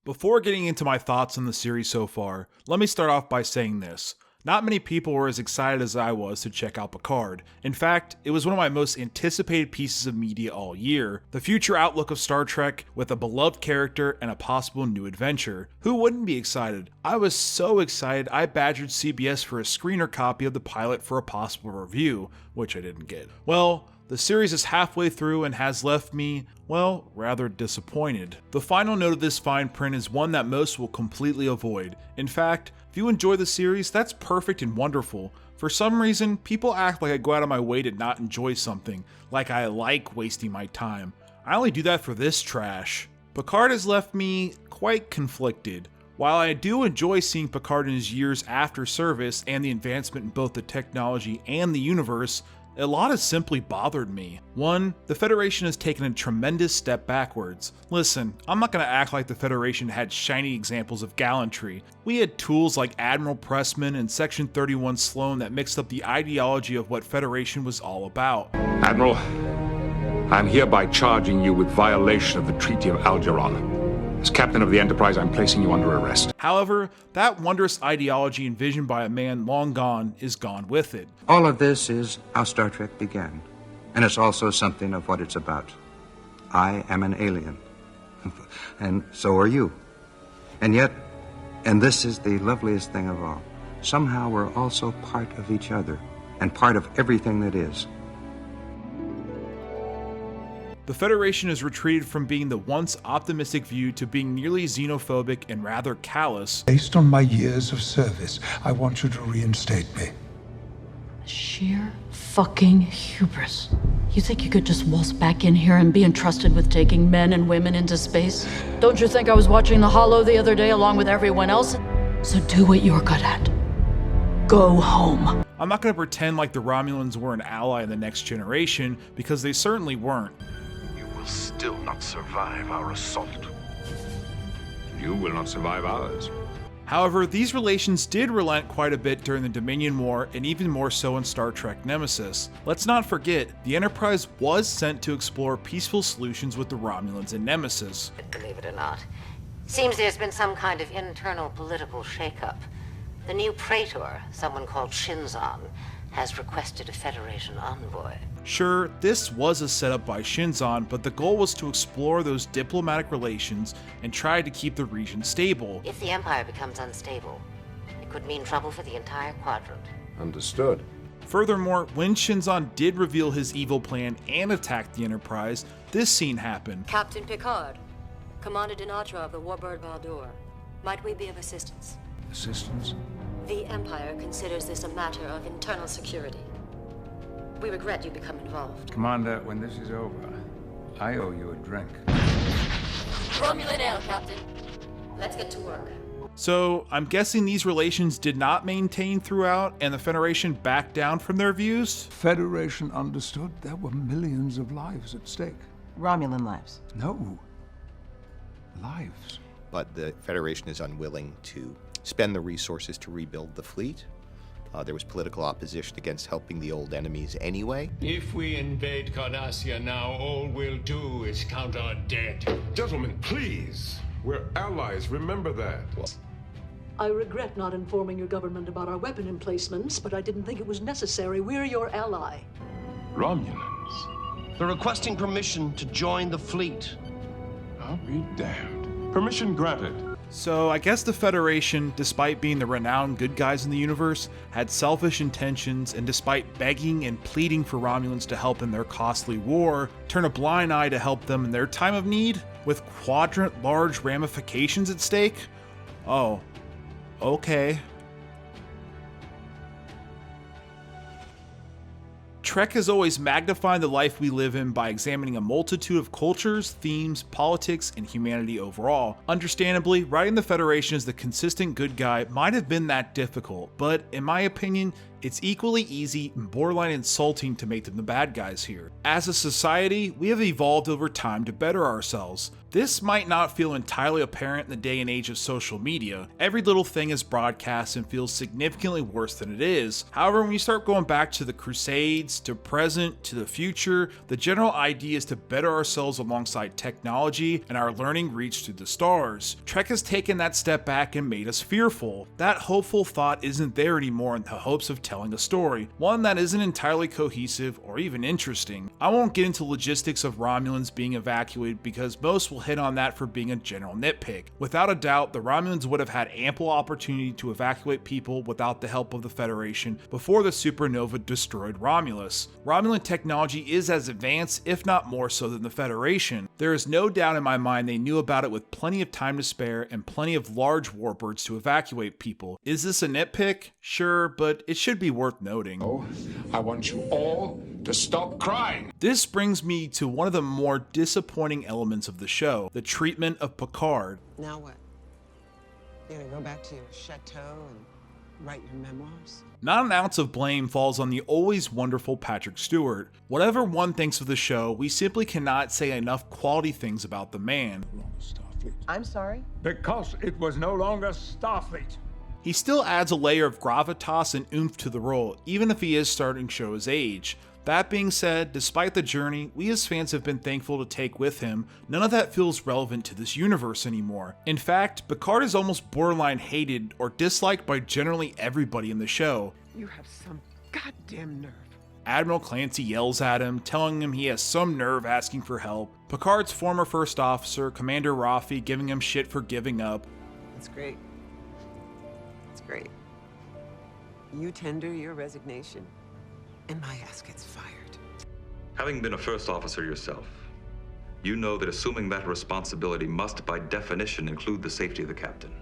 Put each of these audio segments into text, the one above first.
Before getting into my thoughts on the series so far, let me start off by saying this. Not many people were as excited as I was to check out Picard. In fact, it was one of my most anticipated pieces of media all year, the future outlook of Star Trek with a beloved character and a possible new adventure. Who wouldn't be excited? I was so excited I badgered CBS for a screener copy of the pilot for a possible review, which I didn't get. Well, the series is halfway through and has left me, well, rather disappointed. The final note of this fine print is one that most will completely avoid. In fact, if you enjoy the series, that's perfect and wonderful. For some reason, people act like I go out of my way to not enjoy something, like I like wasting my time. I only do that for this trash. Picard has left me quite conflicted. While I do enjoy seeing Picard in his years after service and the advancement in both the technology and the universe, a lot has simply bothered me. One, the Federation has taken a tremendous step backwards. Listen, I'm not going to act like the Federation had shiny examples of gallantry. We had tools like Admiral Pressman and Section 31 Sloan that mixed up the ideology of what Federation was all about. Admiral, I'm hereby charging you with violation of the Treaty of Algeron. As captain of the Enterprise, I'm placing you under arrest. However, that wondrous ideology envisioned by a man long gone is gone with it. All of this is how Star Trek began, and it's also something of what it's about. I am an alien, and so are you. And yet, and this is the loveliest thing of all, somehow we're also part of each other, and part of everything that is. The Federation has retreated from being the once optimistic view to being nearly xenophobic and rather callous. Based on my years of service, I want you to reinstate me. Sheer fucking hubris. You think you could just waltz back in here and be entrusted with taking men and women into space? Don't you think I was watching The Hollow the other day along with everyone else? So do what you're good at. Go home. I'm not going to pretend like the Romulans were an ally in the next generation, because they certainly weren't. Still not survive our assault. You will not survive ours. However, these relations did relent quite a bit during the Dominion War, and even more so in Star Trek Nemesis. Let's not forget, the Enterprise was sent to explore peaceful solutions with the Romulans in Nemesis. Believe it or not, seems there's been some kind of internal political shakeup. The new praetor, someone called Shinzon, has requested a Federation envoy. Sure, this was a setup by Shinzon, but the goal was to explore those diplomatic relations and try to keep the region stable. If the Empire becomes unstable, it could mean trouble for the entire quadrant. Understood. Furthermore, when Shinzon did reveal his evil plan and attack the Enterprise, this scene happened. Captain Picard, Commander Denatra of the Warbird Baldur. Might we be of assistance? Assistance? The Empire considers this a matter of internal security. We regret you become involved. Commander, when this is over, I owe you a drink. Romulan ale, Captain. Let's get to work. So, I'm guessing these relations did not maintain throughout, and the Federation backed down from their views? Federation understood there were millions of lives at stake. Romulan lives. No. Lives. But the Federation is unwilling to spend the resources to rebuild the fleet. There was political opposition against helping the old enemies anyway. If we invade Cardassia now, all we'll do is count our dead. Gentlemen, please. We're allies, remember that. I regret not informing your government about our weapon emplacements, but I didn't think it was necessary. We're your ally. Romulans. They're requesting permission to join the fleet. I'll be damned. Permission granted. So I guess the Federation, despite being the renowned good guys in the universe, had selfish intentions, and despite begging and pleading for Romulans to help in their costly war, turn a blind eye to help them in their time of need, with quadrant large ramifications at stake? Oh, okay. Trek has always magnified the life we live in by examining a multitude of cultures, themes, politics, and humanity overall. Understandably, writing the Federation as the consistent good guy might have been that difficult, but in my opinion, it's equally easy and borderline insulting to make them the bad guys here. As a society, we have evolved over time to better ourselves, This might not feel entirely apparent in the day and age of social media. Every little thing is broadcast and feels significantly worse than it is. However, when you start going back to the Crusades, to present, to the future, the general idea is to better ourselves alongside technology and our learning reach through the stars. Trek has taken that step back and made us fearful. That hopeful thought isn't there anymore in the hopes of telling a story, one that isn't entirely cohesive or even interesting. I won't get into logistics of Romulans being evacuated because most will hit on that for being a general nitpick. Without a doubt, the Romulans would have had ample opportunity to evacuate people without the help of the Federation before the supernova destroyed Romulus. Romulan technology is as advanced, if not more so, than the Federation. There is no doubt in my mind they knew about it with plenty of time to spare and plenty of large warbirds to evacuate people. Is this a nitpick? Sure, but it should be worth noting. Oh, I want you all to stop crying. This brings me to one of the more disappointing elements of the show, the treatment of Picard. Now what? You're gonna go back to your chateau and write your memoirs? Not an ounce of blame falls on the always wonderful Patrick Stewart. Whatever one thinks of the show, we simply cannot say enough quality things about the man. I'm sorry? Because it was no longer Starfleet. He still adds a layer of gravitas and oomph to the role, even if he is starting to show his age. That being said, despite the journey we as fans have been thankful to take with him, none of that feels relevant to this universe anymore. In fact, Picard is almost borderline hated or disliked by generally everybody in the show. You have some goddamn nerve. Admiral Clancy yells at him, telling him he has some nerve asking for help. Picard's former first officer, Commander Raffi, giving him shit for giving up. That's great. That's great. You tender your resignation, and my ass gets fired. Having been a first officer yourself, you know that assuming that responsibility must, by definition, include the safety of the captain.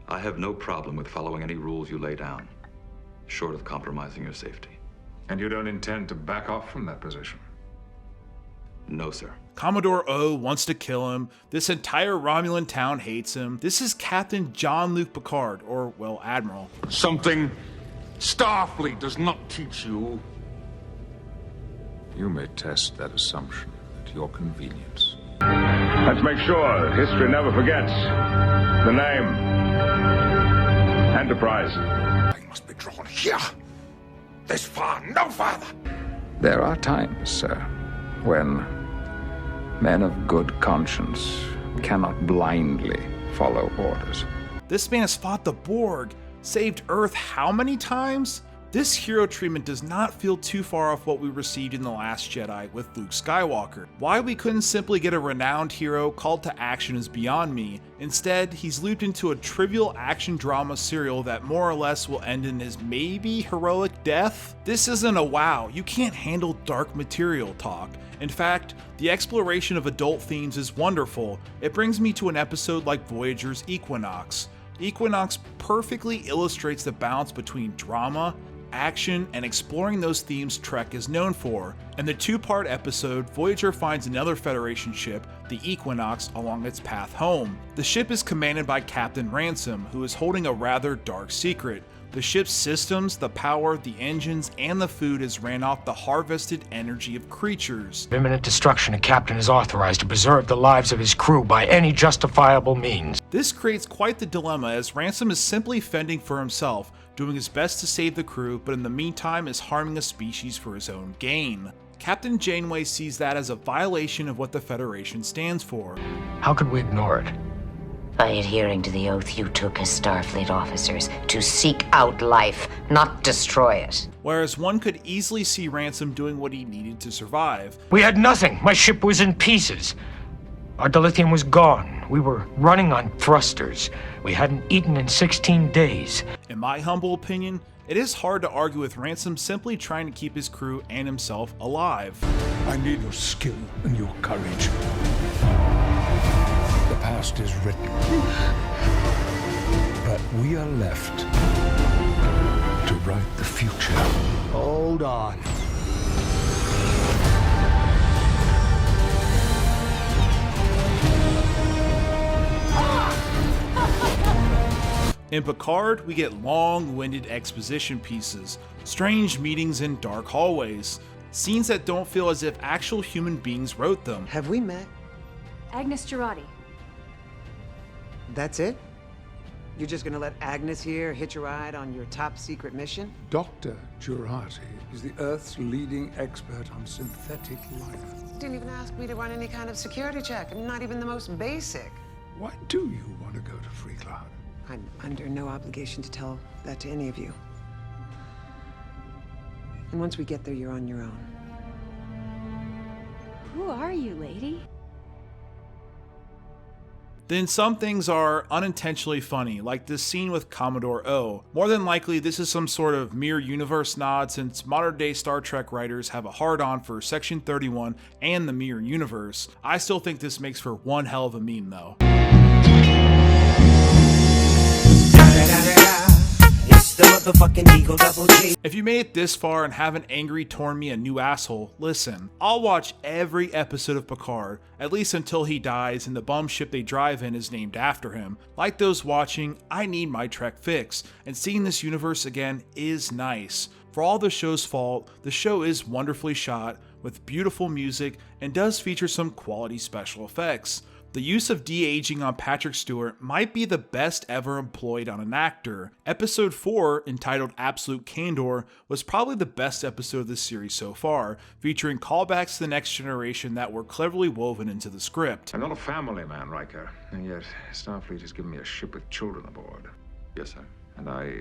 I have no problem with following any rules you lay down, short of compromising your safety. And you don't intend to back off from that position? No, sir. Commodore O wants to kill him. This entire Romulan town hates him. This is Captain Jean-Luc Picard, or, well, Admiral. Something Starfleet does not teach you. You may test that assumption at your convenience. Let's make sure that history never forgets the name. Enterprise. I must be drawn here. This far, no farther. There are times, sir, when men of good conscience cannot blindly follow orders. This man has fought the Borg, saved Earth how many times? This hero treatment does not feel too far off what we received in The Last Jedi with Luke Skywalker. Why we couldn't simply get a renowned hero called to action is beyond me. Instead, he's looped into a trivial action drama serial that more or less will end in his maybe heroic death. This isn't a wow, you can't handle dark material talk. In fact, the exploration of adult themes is wonderful. It brings me to an episode like Voyager's Equinox. Equinox perfectly illustrates the balance between drama, action, and exploring those themes Trek is known for. In the two-part episode, Voyager finds another Federation ship, the Equinox, along its path home. The ship is commanded by Captain Ransom, who is holding a rather dark secret. The ship's systems, the power, the engines, and the food is ran off the harvested energy of creatures. Imminent destruction, a captain is authorized to preserve the lives of his crew by any justifiable means. This creates quite the dilemma, as Ransom is simply fending for himself, doing his best to save the crew, but in the meantime is harming a species for his own gain. Captain Janeway sees that as a violation of what the Federation stands for. How could we ignore it? By adhering to the oath you took as Starfleet officers to seek out life, not destroy it. Whereas one could easily see Ransom doing what he needed to survive. We had nothing. My ship was in pieces. Our dilithium was gone. We were running on thrusters. We hadn't eaten in 16 days. In my humble opinion, it is hard to argue with Ransom simply trying to keep his crew and himself alive. I need your skill and your courage. The past is written, but we are left to write the future. Hold on. In Picard, we get long-winded exposition pieces, strange meetings in dark hallways, scenes that don't feel as if actual human beings wrote them. Have we met? Agnes Girardi. That's it? You're just gonna let Agnes here hitch a ride on your top secret mission? Dr. Girardi is the Earth's leading expert on synthetic life. Didn't even ask me to run any kind of security check, not even the most basic. Why do you want to go to Free Cloud? I'm under no obligation to tell that to any of you. And once we get there, you're on your own. Who are you, lady? Then some things are unintentionally funny, like this scene with Commodore O. More than likely, this is some sort of mirror universe nod, since modern day Star Trek writers have a hard-on for Section 31 and the mirror universe. I still think this makes for one hell of a meme though. If you made it this far and haven't angry torn me a new asshole, listen, I'll watch every episode of Picard, at least until he dies and the bum ship they drive in is named after him. Like those watching, I need my Trek fix, and seeing this universe again is nice. For all the show's fault, the show is wonderfully shot, with beautiful music, and does feature some quality special effects. The use of de-aging on Patrick Stewart might be the best ever employed on an actor. Episode 4, entitled Absolute Candor, was probably the best episode of this series so far, featuring callbacks to the Next Generation that were cleverly woven into the script. I'm not a family man, Riker, and yet Starfleet has given me a ship with children aboard. Yes, sir. And I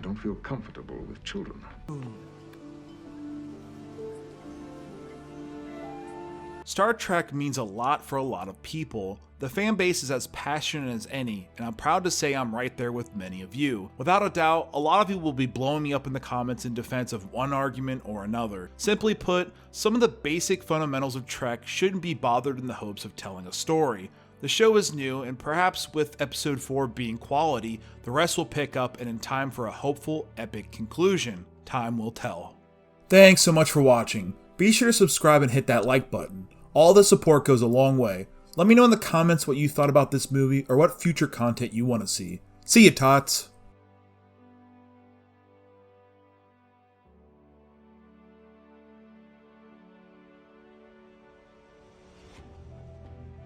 don't feel comfortable with children. Star Trek means a lot for a lot of people. The fan base is as passionate as any, and I'm proud to say I'm right there with many of you. Without a doubt, a lot of you will be blowing me up in the comments in defense of one argument or another. Simply put, some of the basic fundamentals of Trek shouldn't be bothered in the hopes of telling a story. The show is new, and perhaps with episode 4 being quality, the rest will pick up and in time for a hopeful, epic conclusion. Time will tell. Thanks so much for watching. Be sure to subscribe and hit that like button. All the support goes a long way. Let me know in the comments what you thought about this movie or what future content you want to see. See ya, tots!